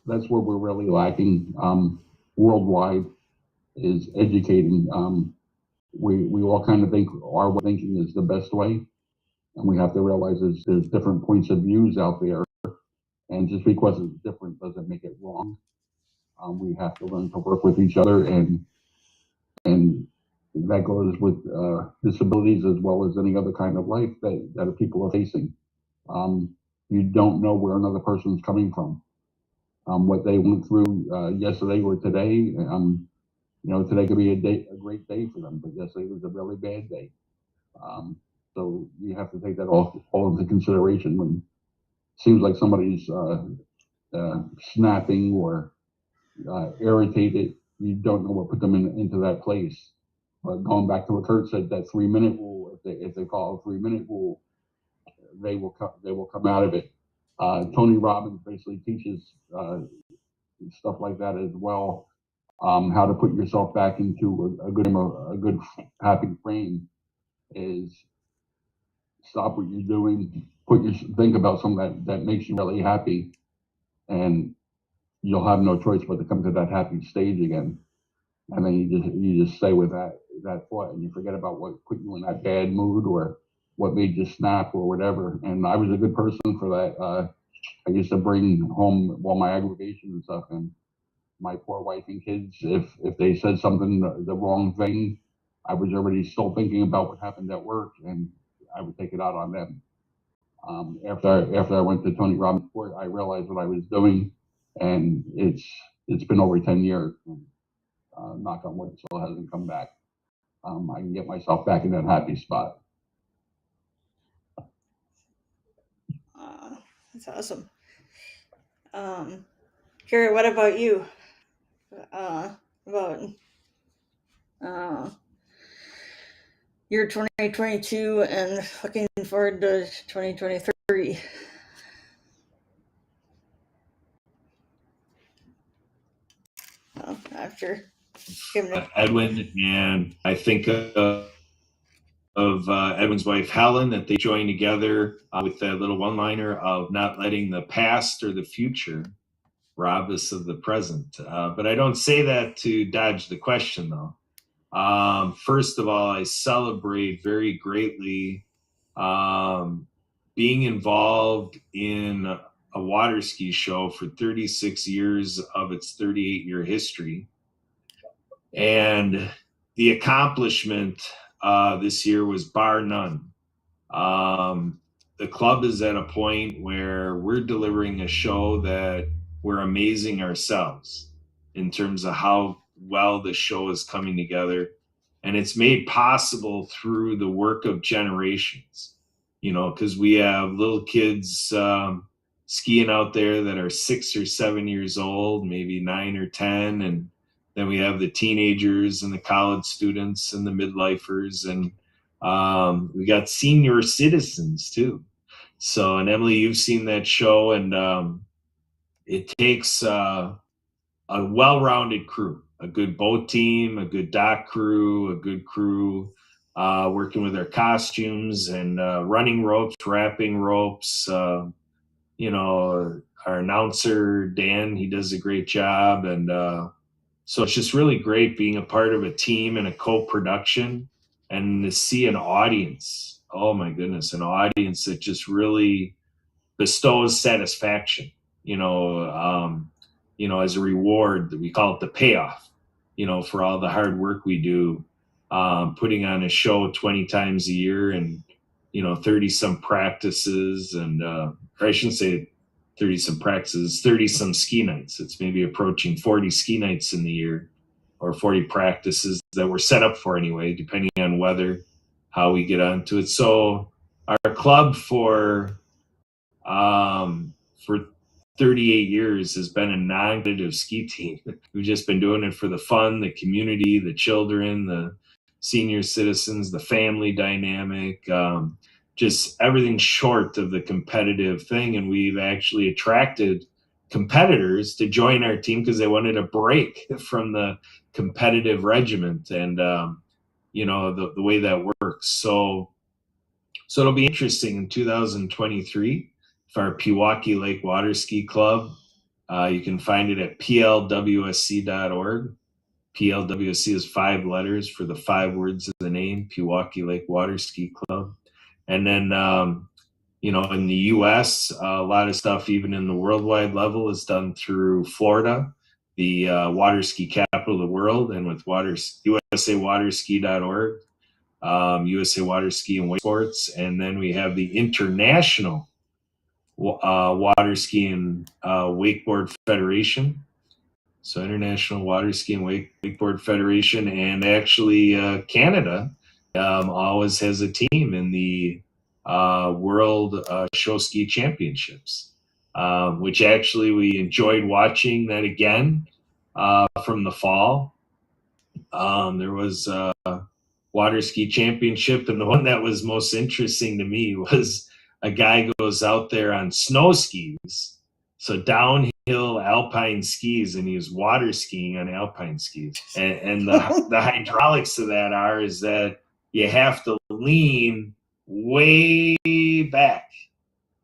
that's where we're really lacking worldwide, is educating. We all kind of think our way of thinking is the best way, and we have to realize there's different points of views out there, and just because it's different doesn't make it wrong. We have to learn to work with each other, and that goes with disabilities as well as any other kind of life that people are facing. You don't know where another person's coming from, what they went through yesterday or today. Today could be a great day for them, but yesterday was a really bad day. So you have to take that all into consideration when it seems like somebody's snapping or irritated. You don't know what put them into that place. But going back to what Kurt said, that 3-minute rule, if they follow a 3-minute rule, they will come out of it. Tony Robbins basically teaches stuff like that as well. How to put yourself back into a good happy frame is stop what you're doing, think about something that makes you really happy, and you'll have no choice but to come to that happy stage again. And then you just stay with that thought, and you forget about what put you in that bad mood or what made you snap or whatever. And I was a good person for that. I used to bring home all my aggravation and stuff, and my poor wife and kids, if they said something the wrong thing, I was already still thinking about what happened at work, and I would take it out on them. After I went to Tony Robbins' court, I realized what I was doing, and it's been over 10 years. Knock on wood, still hasn't come back. I can get myself back in that happy spot. That's awesome. Carrie, what about you? About year 2022 and looking forward to 2023. After giving it. Edwin, and I think of Edwin's wife Helen, that they joined together with that little one-liner of not letting the past or the future rob us of the present. But I don't say that to dodge the question, though. First of all, I celebrate very greatly being involved in a water ski show for 36 years of its 38-year history. And the accomplishment this year was bar none. The club is at a point where we're delivering a show that we're amazing ourselves in terms of how well the show is coming together. And it's made possible through the work of generations, because we have little kids skiing out there that are 6 or 7 years old, maybe 9 or 10. And then we have the teenagers and the college students and the midlifers, and we got senior citizens too. So, and Emily, you've seen that show, and it takes a well-rounded crew, a good boat team, a good dock crew, a good crew working with our costumes and running ropes, wrapping ropes. You know, our announcer, Dan, he does a great job. And so it's just really great being a part of a team and a co-production and to see an audience. Oh my goodness, an audience that just really bestows satisfaction, you know, as a reward. We call it the payoff, you know, for all the hard work we do, putting on a show 20 times a year and, you know, 30 some practices and, or I shouldn't say 30 some practices, 30 some ski nights. It's maybe approaching 40 ski nights in the year or 40 practices that we're set up for anyway, depending on weather, how we get onto it. So our club for 38 years has been a non-competitive ski team. We've just been doing it for the fun, the community, the children, the senior citizens, the family dynamic, just everything short of the competitive thing. And we've actually attracted competitors to join our team because they wanted a break from the competitive regiment and, you know, the way that works. So it'll be interesting in 2023 for our Pewaukee Lake Water Ski Club. You can find it at plwsc.org. PLWSC is 5 letters for the 5 words of the name, Pewaukee Lake Water Ski Club. And then, you know, in the U.S., a lot of stuff, even in the worldwide level, is done through Florida, the water ski capital of the world, and with USAWaterski.org, USA Water Ski and Wake Sports. And then we have the International Water Ski and Wakeboard Federation. So International Water Ski and Wakeboard Federation, and actually Canada always has a team in the World Show Ski Championships, which actually we enjoyed watching that again from the fall. There was a Water Ski Championship, and the one that was most interesting to me was a guy goes out there on snow skis, so downhill alpine skis, and he was water skiing on alpine skis. And the hydraulics of that is that you have to lean way back.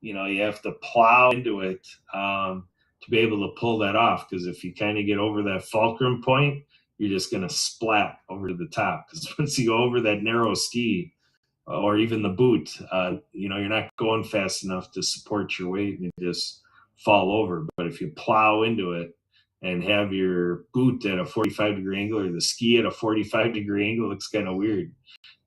You know, you have to plow into it to be able to pull that off, because if you kind of get over that fulcrum point, you're just going to splat over to the top, because once you go over that narrow ski or even the boot, you know, you're not going fast enough to support your weight and you just fall over. But if you plow into it and have your boot at a 45-degree angle or the ski at a 45-degree angle, it looks kind of weird,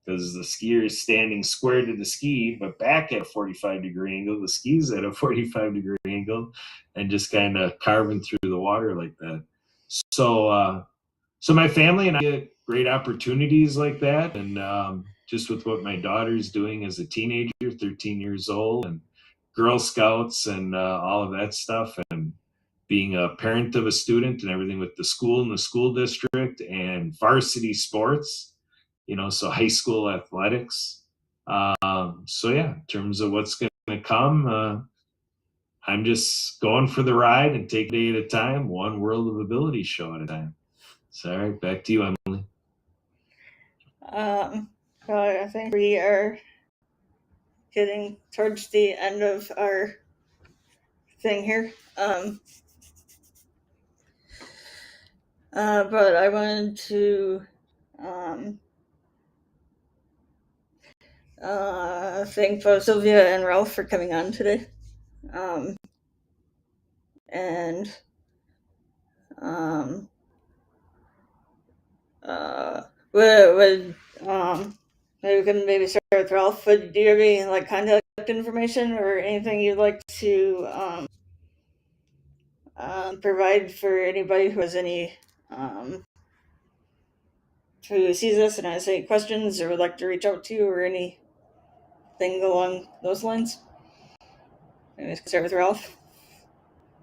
because the skier is standing square to the ski, but back at a 45-degree angle, the ski's at a 45-degree angle, and just kind of carving through the water like that. So my family and I get great opportunities like that. And just with what my daughter's doing as a teenager, 13 years old, and Girl Scouts and all of that stuff, and being a parent of a student and everything with the school and the school district and varsity sports, you know, so high school athletics. So yeah, in terms of what's going to come, I'm just going for the ride and take a day at a time, one World of Ability show at a time. So, all right, back to you, Emily. I think we are getting towards the end of our thing here. But I wanted to thank both Sylvia and Ralph for coming on today. Maybe we can maybe start with Ralph. Do you have any like contact information or anything you'd like to provide for anybody who has any who sees this and has any questions or would like to reach out to you or anything along those lines? Maybe we can start with Ralph.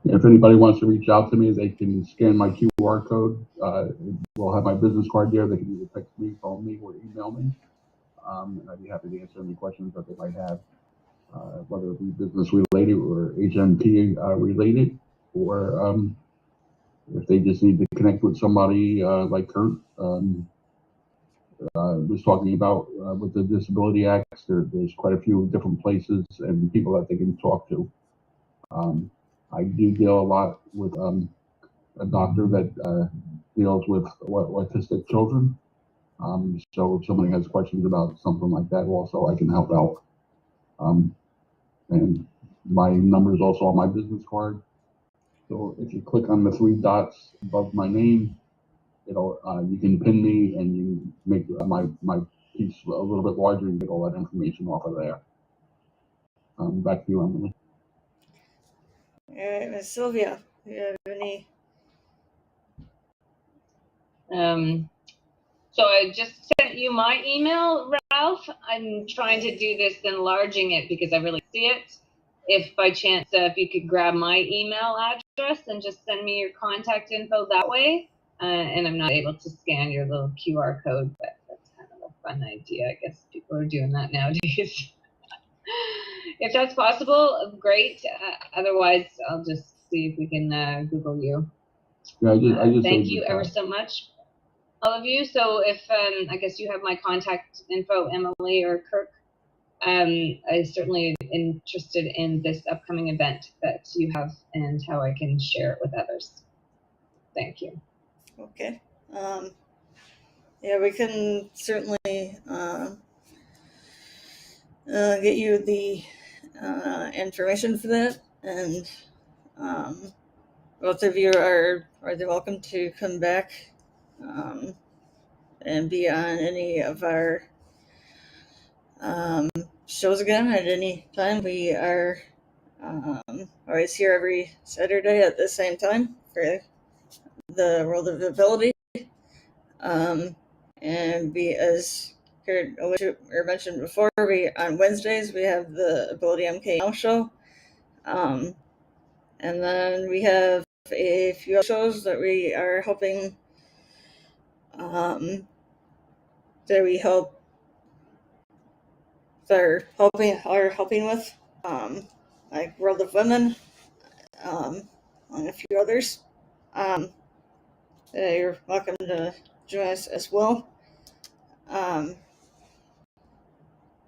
If anybody wants to reach out to me, they can scan my QR code. We'll have my business card there. They can either text me, phone me, or email me. And I'd be happy to answer any questions that they might have, whether it be business related or HMP related, or if they just need to connect with somebody like Kurt, was talking about with the Disability Acts. There's quite a few different places and people that they can talk to. I do deal a lot with a doctor that deals with autistic children. So if somebody has questions about something like that, also I can help out. And my number is also on my business card. So if you click on the 3 dots above my name, it'll you can pin me and you make my piece a little bit larger and get all that information off of there. Back to you, Emily. All right, Ms. Sylvia, do you have any? So I just sent you my email, Ralph. I'm trying to do this enlarging it because I really see it. If by chance, if you could grab my email address and just send me your contact info that way. And I'm not able to scan your little QR code, but that's kind of a fun idea. I guess people are doing that nowadays. If that's possible, great. Otherwise, I'll just see if we can Google you. Yeah, I just thank you ever so much, all of you. So if I guess you have my contact info, Emily or Kirk. I'm certainly interested in this upcoming event that you have and how I can share it with others. Thank you. Okay. Yeah, we can certainly get you the information for that, and both of you are welcome to come back and be on any of our shows again at any time. We are always here every Saturday at the same time for the World of Ability. And we, as Kurt mentioned before, we on Wednesdays we have the Ability MK Now show. And then we have a few other shows that we are helping that we help are helping with, like World of Women, and a few others. You're welcome to join us as well. Kurt,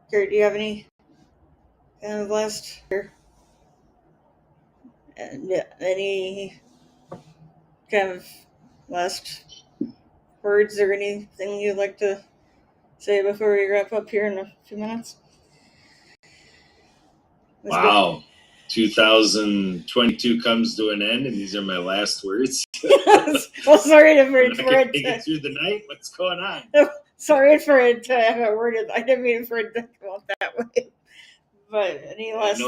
do you have any kind of last any kind of last words or anything you'd like to say before we wrap up here in a few minutes? Wow. 2022 comes to an end, and these are my last words. Well, sorry for it through the night. What's going on? Sorry for it to have it worded. I didn't mean for it to come out that way. But any last?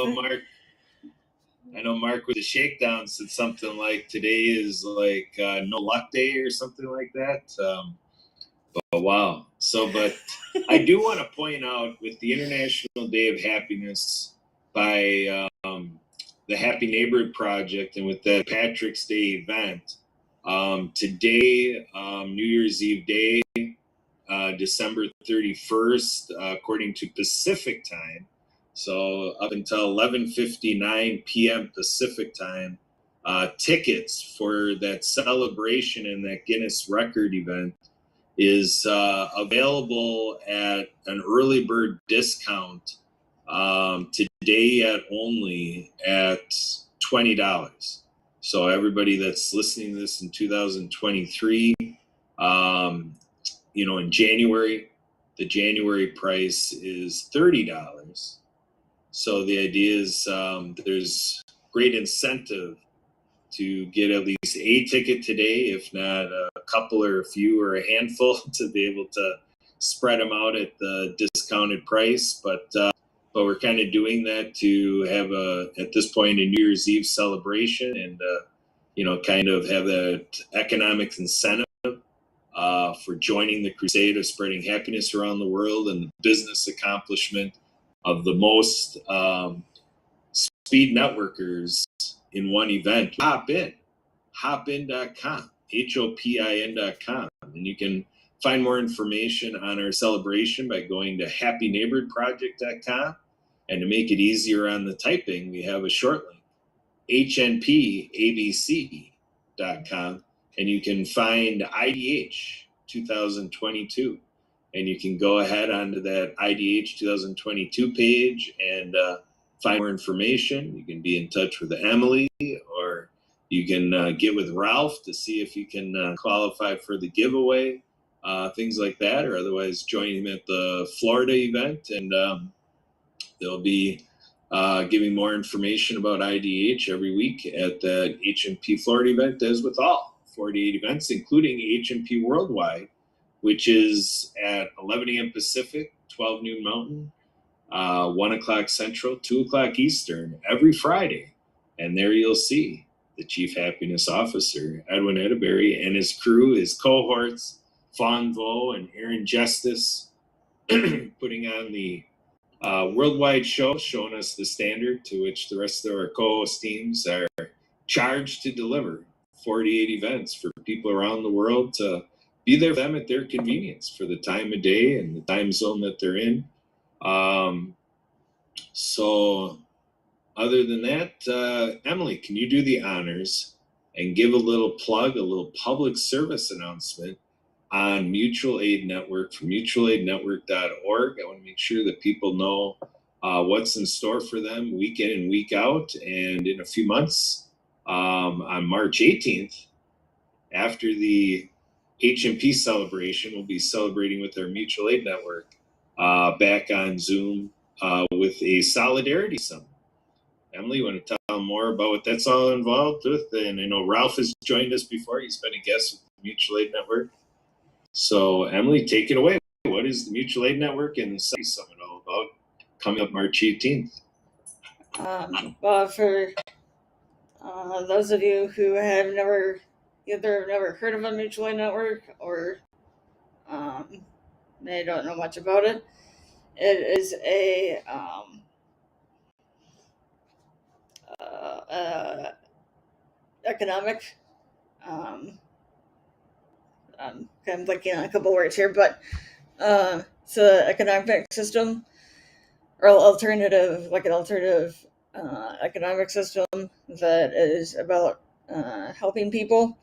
I know Mark with the shakedown said something like today is like no luck day or something like that. But wow. But I do want to point out with the International Day of Happiness by the Happy Neighborhood Project and with the Patrick's Day event, today, New Year's Eve Day, December 31st, according to Pacific time. So up until 11:59 p.m. Pacific time, tickets for that celebration and that Guinness record event is available at an early bird discount today only at $20. So everybody that's listening to this in 2023, in January, the January price is $30. So the idea is there's great incentive to get at least a ticket today, if not a couple or a few or a handful, to be able to spread them out at the discounted price. But we're kind of doing that to have at this point, a New Year's Eve celebration and, kind of have that economic incentive for joining the crusade of spreading happiness around the world and the business accomplishment of the most speed networkers in one event. Hopin.com, HOPIN.com. And you can find more information on our celebration by going to happyneighborhoodproject.com. And to make it easier on the typing, we have a short link, hnpabc.com. And you can find IDH 2022. and you can go ahead onto that IDH 2022 page and find more information. You can be in touch with Emily, or you can get with Ralph to see if you can qualify for the giveaway, things like that, or otherwise join him at the Florida event, and they'll be giving more information about IDH every week at the HMP Florida event, as with all 48 events, including HMP Worldwide, which is at 11 a.m. Pacific, 12 noon Mountain, 1 o'clock Central, 2 o'clock Eastern, every Friday. And there you'll see the Chief Happiness Officer, Edwin Edeberry, and his crew, his cohorts, Fawn Vo and Aaron Justice, putting on the worldwide show, showing us the standard to which the rest of our co-host teams are charged to deliver. 48 events for people around the world to be there for them at their convenience for the time of day and the time zone that they're in. So other than that, Emily, can you do the honors and give a little plug, a little public service announcement on Mutual Aid Network from mutualaidnetwork.org? I want to make sure that people know what's in store for them week in and week out. And in a few months, on March 18th, after the HMP celebration, we'll be celebrating with our Mutual Aid Network back on Zoom with a Solidarity Summit. Emily, you want to tell them more about what that's all involved with? And I know Ralph has joined us before. He's been a guest with the Mutual Aid Network. So, Emily, take it away. What is the Mutual Aid Network and the Solidarity Summit all about coming up March 18th? Well, for those of you who have either never heard of a mutual aid network or they don't know much about it, it is a economic. I'm blanking on a couple words here, but it's an economic system or alternative economic system that is about helping people,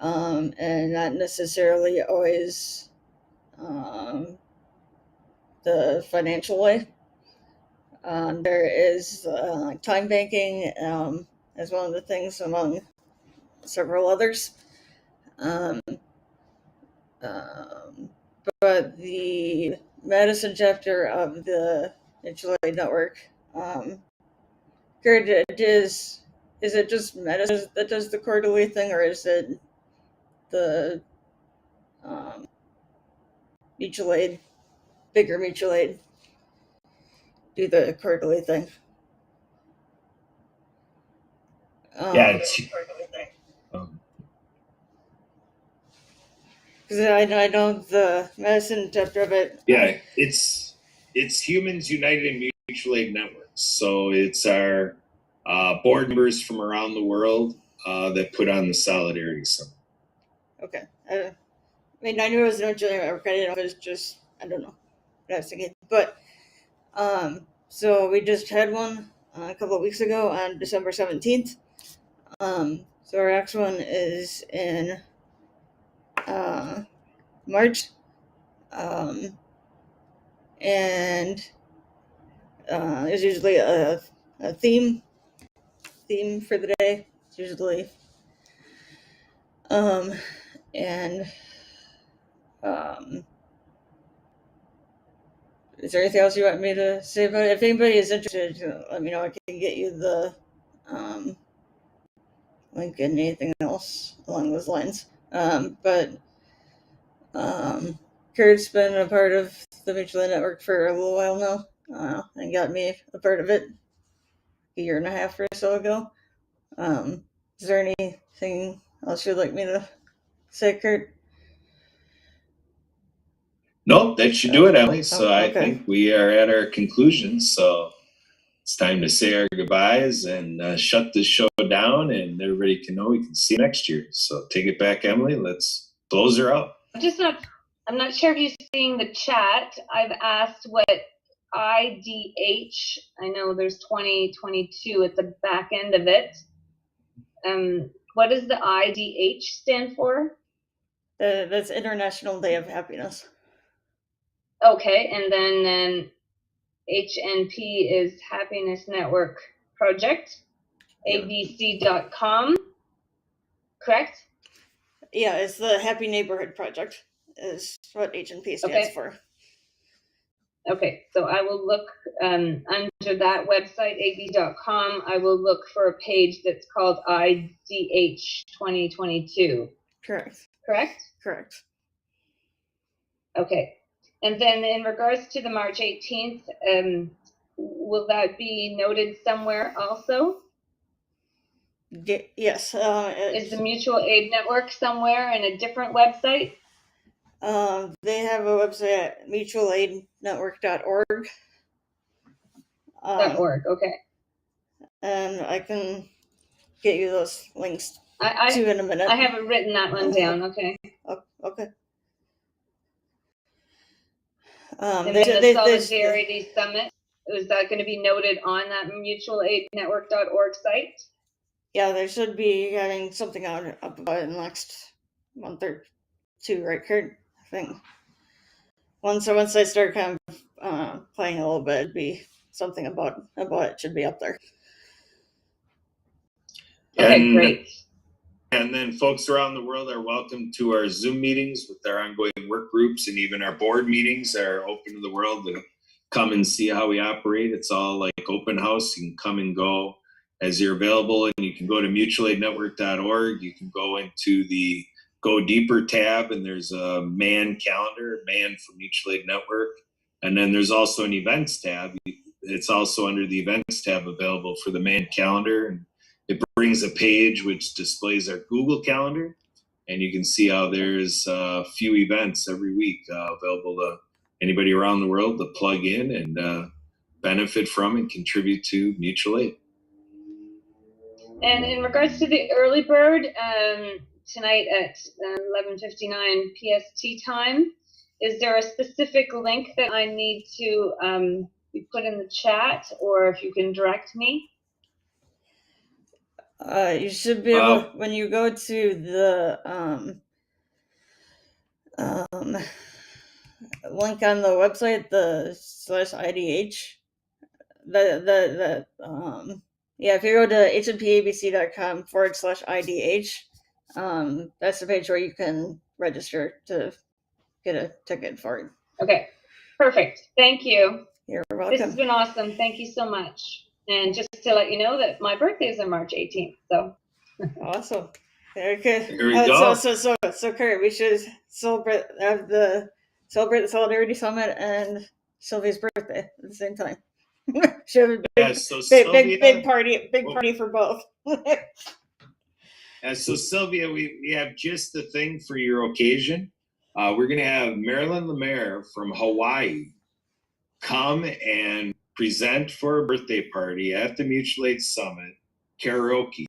and not necessarily always the financial way. There is time banking as one of the things among several others. But the Madison chapter of the Mutual Aid Network, Kurt, is it just Madison that does the quarterly thing, or is it the mutual aid, bigger mutual aid, do the quarterly thing? Yeah, it's because I know the Madison chapter of it. Yeah, it's Humans United in Mutual Aid Networks. So it's our board members from around the world that put on the Solidarity Summit. Okay. I mean, I knew it was no mutual aid network. I didn't know if it was just, I don't know what I was thinking. But so we just had one a couple of weeks ago on December 17th. So our next one is in March, and there's usually a theme for the day. It's usually is there anything else you want me to say about it? If anybody is interested, let me know. I can get you the link and anything else along those lines. But Kurt's been a part of the Mutual Aid Network for a little while now, and got me a part of it a year and a half or so ago. Is there anything else you'd like me to say, Kurt? Nope, that should do it, Emily. So okay. I think we are at our conclusion. So it's time to say our goodbyes and shut this show down, and everybody can know we can see you next year. So take it back, Emily. Let's close her out. I'm not sure if you're seeing the chat. I've asked what IDH, I know there's 2022 at the back end of it. What does the IDH stand for? That's International Day of Happiness. Okay, and then HNP is Happiness Network Project, Yep. abc.com, correct? Yeah, it's the Happy Neighborhood Project is what HNP stands Okay. for. Okay, so I will look under that website, ab.com. I will look for a page that's called IDH 2022. Correct. Correct? Correct. Okay. And then in regards to the March 18th, will that be noted somewhere also? Yes. Is the Mutual Aid Network somewhere in a different website? They have a website at mutualaidnetwork.org. .org, okay. And I can get you those links I too in a minute. I haven't written that one down, okay. Oh, okay. And then the Solidarity Summit, is that going to be noted on that mutualaidnetwork.org site? Yeah, they should be getting something out about it in the next month or two, right, Kurt? I think. Once I start kind of playing a little bit, it'd be something about it should be up there. Okay, great. And then folks around the world are welcome to our Zoom meetings with our ongoing work groups, and even our board meetings are open to the world to come and see how we operate. It's all like open house. You can come and go as you're available, and you can go to mutualaidnetwork.org. You can go into the Go Deeper tab, and there's a man calendar, man for Mutual Aid Network. And then there's also an events tab. It's also under the events tab available for the man calendar. And it brings a page which displays our Google Calendar, and you can see how there's a few events every week available to anybody around the world to plug in and benefit from and contribute to mutual aid. And in regards to the early bird, tonight at 11:59 PST time, is there a specific link that I need to be put in the chat, or if you can direct me? You should be able, when you go to the link on the website, the /IDH, if you go to hnpabc.com/IDH, that's the page where you can register to get a ticket for it. Okay, perfect. Thank you. You're welcome. This has been awesome. Thank you so much. And just to let you know that my birthday is on March 18th. So awesome. Very good. Here we go. So Kurt, we should celebrate the Solidarity Summit and Sylvia's birthday at the same time. Should have a big party for both. So Sylvia, we have just the thing for your occasion. We're going to have Marilyn Lemaire from Hawaii come and present for a birthday party at the Mutual Aid Summit, karaoke.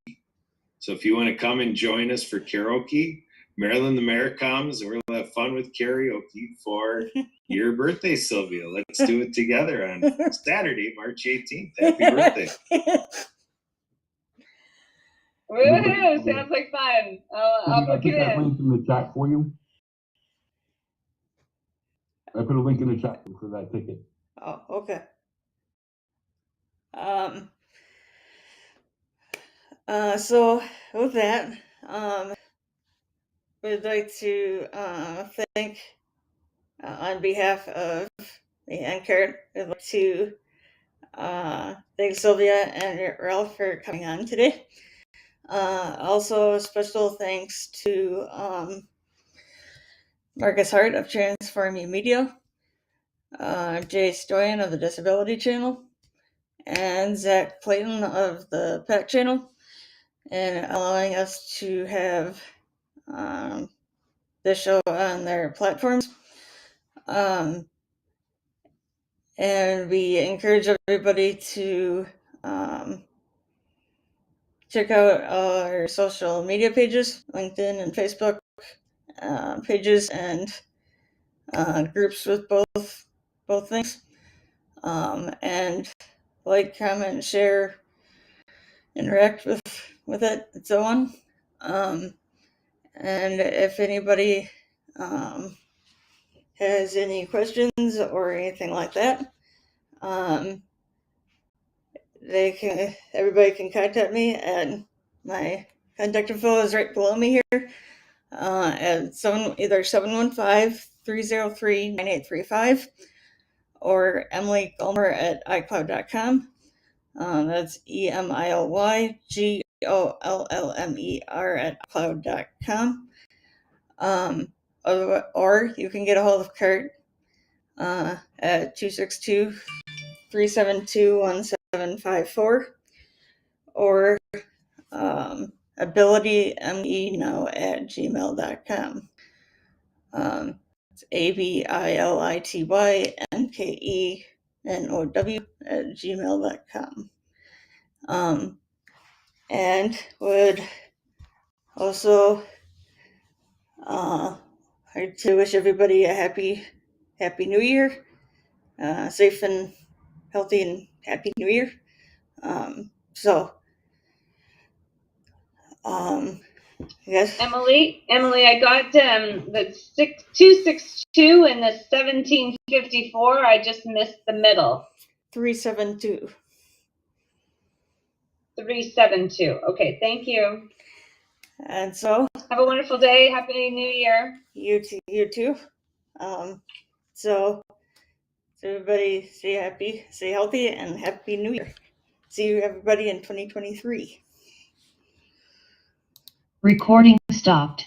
So if you want to come and join us for karaoke, Marilyn Lemaire comes, and we're going to have fun with karaoke for your birthday, Sylvia. Let's do it together on Saturday, March 18th. Happy birthday. Woohoo! Sounds like fun. I'll book it in. Link in the chat for you. I put a link in the chat for that ticket. Oh, okay. So with that, we'd like to thank, on behalf of me and Kurt, we'd like to thank Sylvia and Ralph for coming on today. Also, special thanks to Marcus Hart of Transform You Media, Jay Stoyan of the Disability Channel, and Zach Clayton of the Pet Channel, and allowing us to have this show on their platforms. And we encourage everybody to check out our social media pages, LinkedIn and Facebook pages, and groups with both things. And like, comment, share, interact with it, and so on. And if anybody has any questions or anything like that, everybody can contact me, and my contact info is right below me here, at either 715-303-9835 or Emily Gulmer at iCloud.com. That's EMILYGOLLMER at iCloud.com. Or you can get a hold of Kurt at 262-372-1754 or abilitymeno@gmail.com. It's ABILITYNKENOW@gmail.com. And would also like to wish everybody a happy New Year, safe and healthy and happy New Year. Yes. Emily, I got the 262 and the 1754. I just missed the middle. 372. 372. Okay, thank you. And so Have a wonderful day. Happy New Year. you too. So everybody stay happy, stay healthy, and happy New Year. See you everybody in 2023. Recording stopped.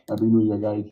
Happy New Year, guys.